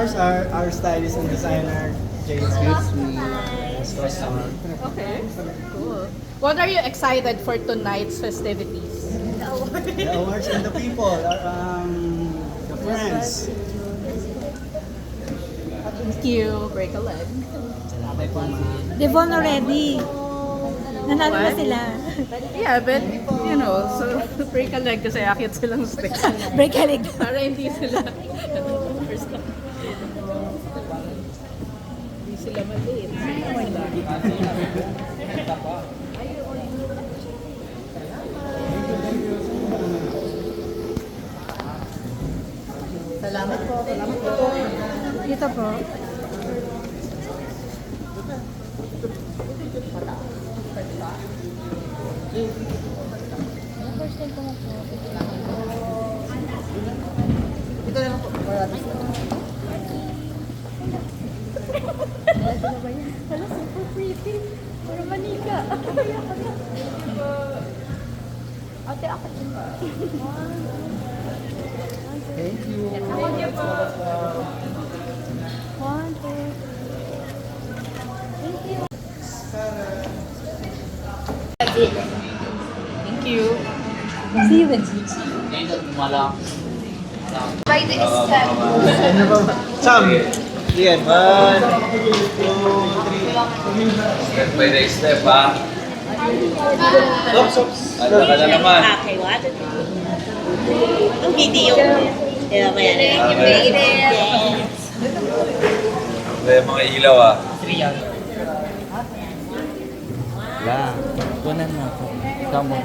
course, our stylist and designer, James Gibbs, customer. Okay, cool. What are you excited for tonight's festivities? The awards and the people, the friends. Thank you. Break a leg. Salamat po, ma'am. They've won already. Nanalo na sila. Yeah, but you know, so break a leg kasi akit silang stage. Break a leg. Para hindi sila first time. Hindi sila maliit. Salamat po. Salamat po. Dito po. Ito lang po. Hala, super pretty. Para manika. Ate, ako din. Thank you. One, two. Thank you. Thank you. See you in By the step. Sam, yan. 1, 2, 3. Step by the step, ha? Oops, oops. Ano ka na naman? Okay, what? Ang video. Kaya kaya na yung May mga ilaw, ha? Yeah. Kunan mo ako. Ikaw mo.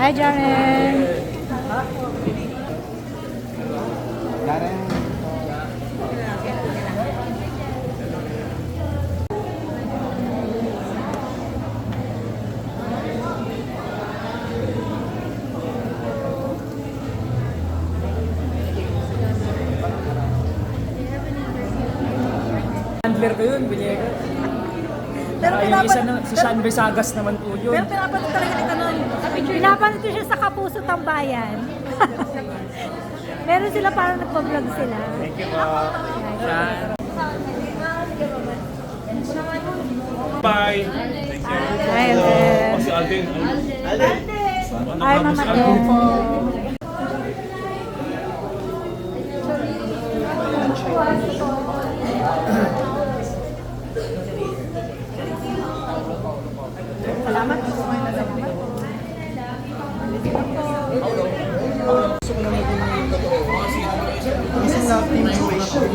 Hi, Jaren. Karen. Handler ko yun, Bilyega. Pero Yung isa na, si Sean Besagas naman po yun. Pero pinapanood talaga kita nun. Pinapanood ko siya sa Kapuso Tambayan. Meron sila parang nagpa-vlog sila. Thank you po. Sean. Bye. Thank you. Hi, Alden. Si Alden. Alden. Hi, Mama Teko. Salamat po. Gusto ko na maging totoo. Kasi na intuition.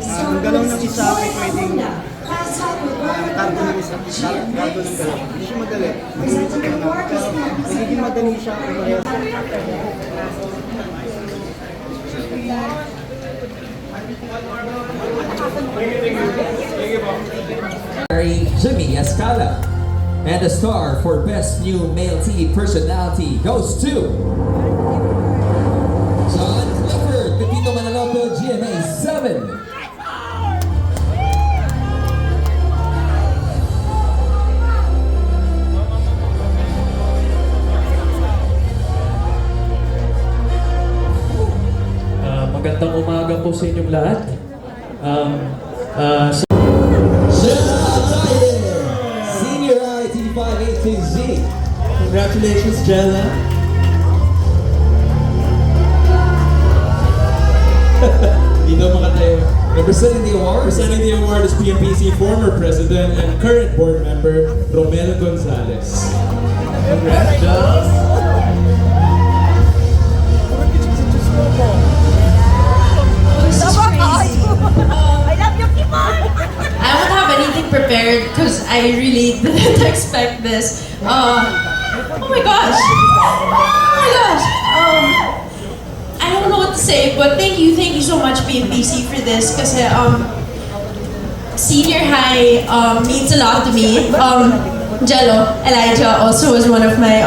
Ang galaw ng isa ay pwedeng cargo ng isa. Cargo ng galaw. Hindi siya madali. Mahirap sa kanya. Pero nagiging madali siya kung parehas. Jimmy Escala. And the star for Best New Male TV Personality goes to John Clifford, Pepito Manaloto, GMA 7. Magandang umaga po sa inyong lahat. Senior IT582Z. Congratulations, Jella. Dito makatayo. Representing the award. Presenting the award is PMPC former president and current board member, Romel Gonzalez. Congrats, Jella. I don't have anything prepared because I really didn't expect this. Oh my gosh! Oh my gosh! I don't know what to say, but thank you so much PMBC for this kasi senior high means a lot to me. Jello, Elijah, also was one of my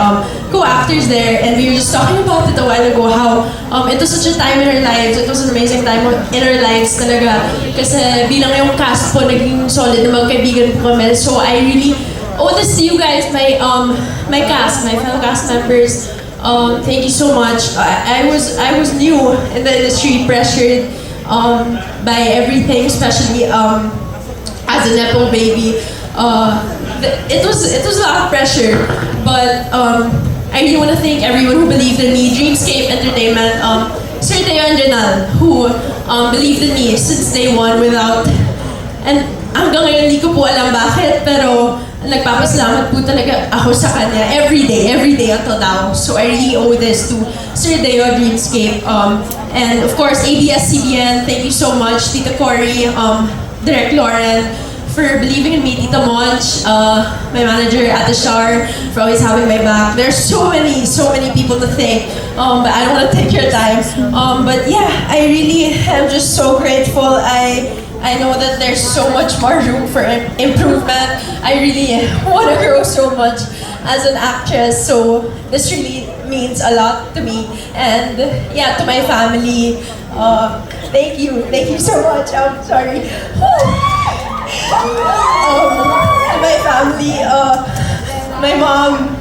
co-actors there, and we were just talking about it a while ago, how it was such a time in our lives, it was an amazing time in our lives talaga, kasi bilang yung cast po, naging solid na magkaibigan po kami, so I really owe this to you guys, my cast, my fellow cast members. Thank you so much. I was new in the industry, pressured by everything, especially as a nepo baby. It was a lot of pressure, but I really want to thank everyone who believed in me. Dreamscape Entertainment, Sir Teo and Janal, who believed in me since day one and hanggang ngayon hindi ko po alam bakit, pero nagpapasalamat po talaga ako sa kanya every day until now. So I really owe this to Sir Teo, Dreamscape, and of course ABS-CBN. Thank you so much, Tita Cory, Direk Lauren, for believing in me, Tita Monch, my manager at the Shar, for always having my back. There's so many people to thank, but I don't want to take your time. But yeah, I really am just so grateful. I know that there's so much more room for improvement. I really want to grow so much as an actress, so this really means a lot to me. And yeah, to my family, thank you so much. I'm sorry. To my family, my mom,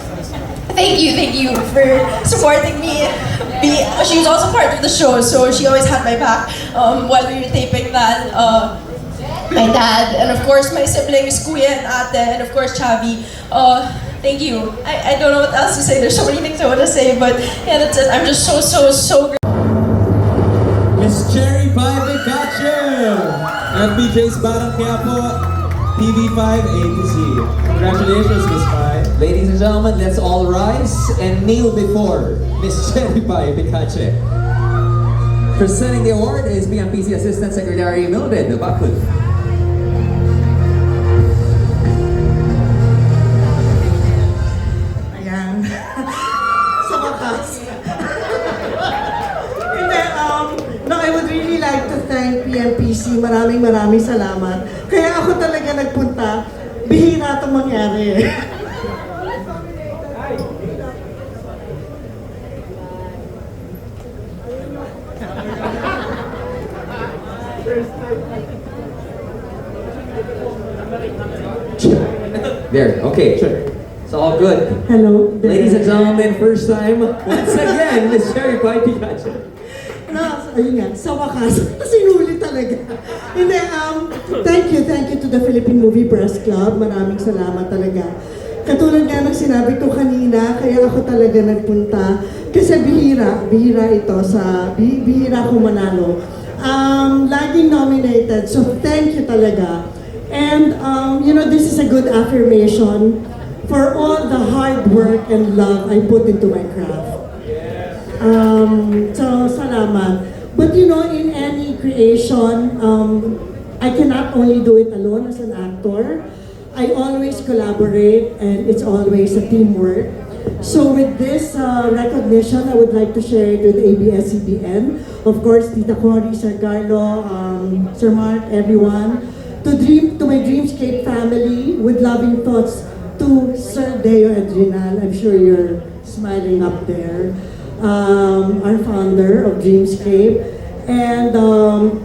thank you for supporting me. She was also part of the show, so she always had my back while we were taping that. My dad, and of course my siblings, Kuya and Ate, and of course Chavi. Thank you. I don't know what else to say. There's so many things I want to say, but yeah, that's it. I'm just so grateful. Miss Cherry Pie Picacho! FBJ's Barang Quiapo, TV5 A to Z. Congratulations, Miss Pie. Ladies and gentlemen, let's all rise and kneel before Miss Cherry Pie Picache. Presenting the award is BMPC Assistant Secretary Mildred Bakul. Ayan. Sa wakas. Hindi, no, I would really like to thank PMPC. Maraming salamat. Kaya ako talaga nagpunta. Bihira itong mangyari. There, okay, sure. It's all good. Hello. Ladies and gentlemen, first time, once again, Miss Cherry Pie Picache. No, ayun nga, sa wakas, sinuli talaga. Hindi, thank you to the Philippine Movie Press Club. Maraming salamat talaga. Katulad nga ng sinabi ko kanina, kaya ako talaga nagpunta. Kasi bihira ito bihira ko manalo. Laging nominated, so thank you talaga. And, this is a good affirmation for all the hard work and love I put into my craft. So, salamat. But in any creation, I cannot only do it alone as an actor. I always collaborate, and it's always a teamwork. So with this recognition, I would like to share it with ABS-CBN. Of course, Tita Cory, Sir Carlo, Sir Mark, everyone. To my Dreamscape family, with loving thoughts to Sir Deo and Rinal. I'm sure you're smiling up there. Our founder of Dreamscape. And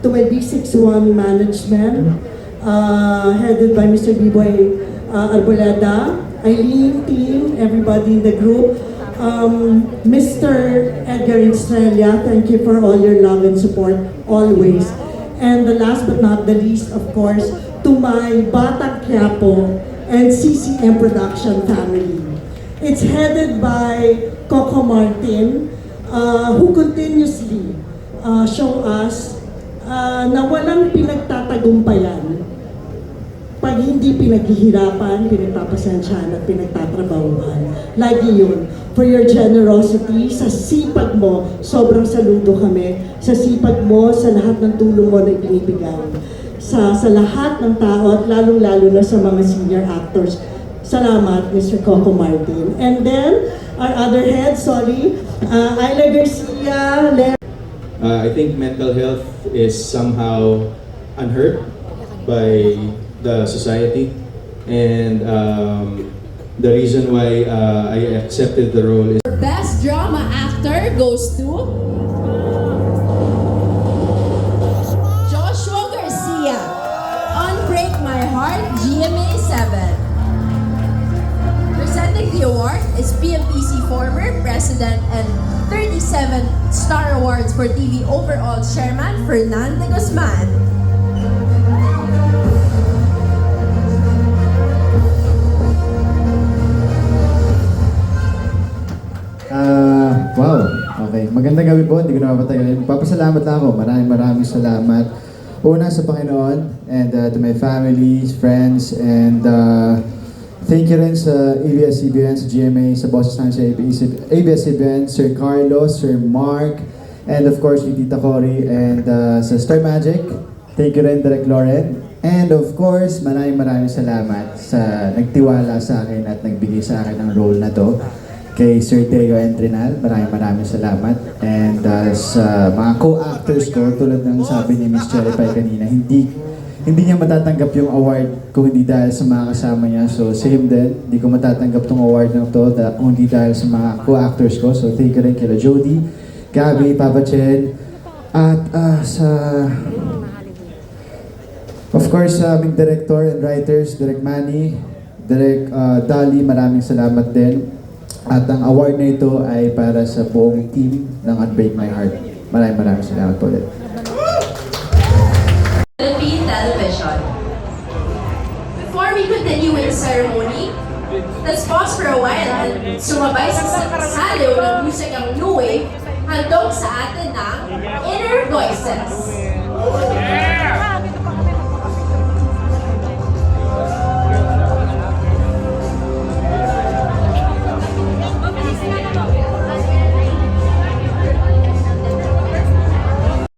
to my B61 management, headed by Mr. B-Boy Arboleda, Eileen team, everybody in the group. Mr. Edgar Estrella, thank you for all your love and support always. And the last but not the least, of course, to my Batang Quiapo and CCM Production family. It's headed by Coco Martin, who continuously show us na walang pinagtatagumpayan pag hindi pinaghihirapan, pinagpapasensyahan at pinagtatrabahuhan. Lagi yun. For your generosity, sa sipag mo, sobrang saludo kami. Sa sipag mo, sa lahat ng tulong mo na ibinibigay. Sa lahat ng tao at lalong-lalo na sa mga senior actors. Salamat, Mr. Coco Martin. And then, our other head, Ayla Garcia. I think mental health is somehow unheard by the society, and the reason why I accepted the role is Best Drama Actor goes to Joshua Garcia on Break My Heart, GMA 7. Presenting the award is PMPC former President and 37 Star Awards for TV Overall Chairman Fernando Guzman. Wow. Okay. Magandang gabi po. Hindi ko na mapatagalin. Papasalamat lang ako. Maraming salamat. Una sa Panginoon and to my family, friends, and thank you rin sa ABS-CBN, sa GMA, sa bosses namin sa ABS-CBN, Sir Carlos, Sir Mark, and of course, yung Tita Cory, and sa Star Magic. Thank you rin, Direk Loren. And of course, maraming salamat sa nagtiwala sa akin at nagbigay sa akin ng role na to. Kay Sir Teo Entrenal, maraming salamat. And sa mga co-actors ko, tulad ng sabi ni Miss Cherry Pie kanina, hindi niya matatanggap yung award kung hindi dahil sa mga kasama niya. So same din, hindi ko matatanggap tong award na to kung hindi dahil sa mga co-actors ko. So thank you rin kila Jody, Gabby, Papa Chen, at of course sa aming director and writers, Direk Manny, Direk Dali, maraming salamat din. At ang award na ito ay para sa buong team ng Unbreak My Heart. Maraming salamat po ulit. Philippine Television. Before we continue with the ceremony, let's pause for a while and sumabay sa salo ng musikang New Wave handog sa atin ng Inner Voices.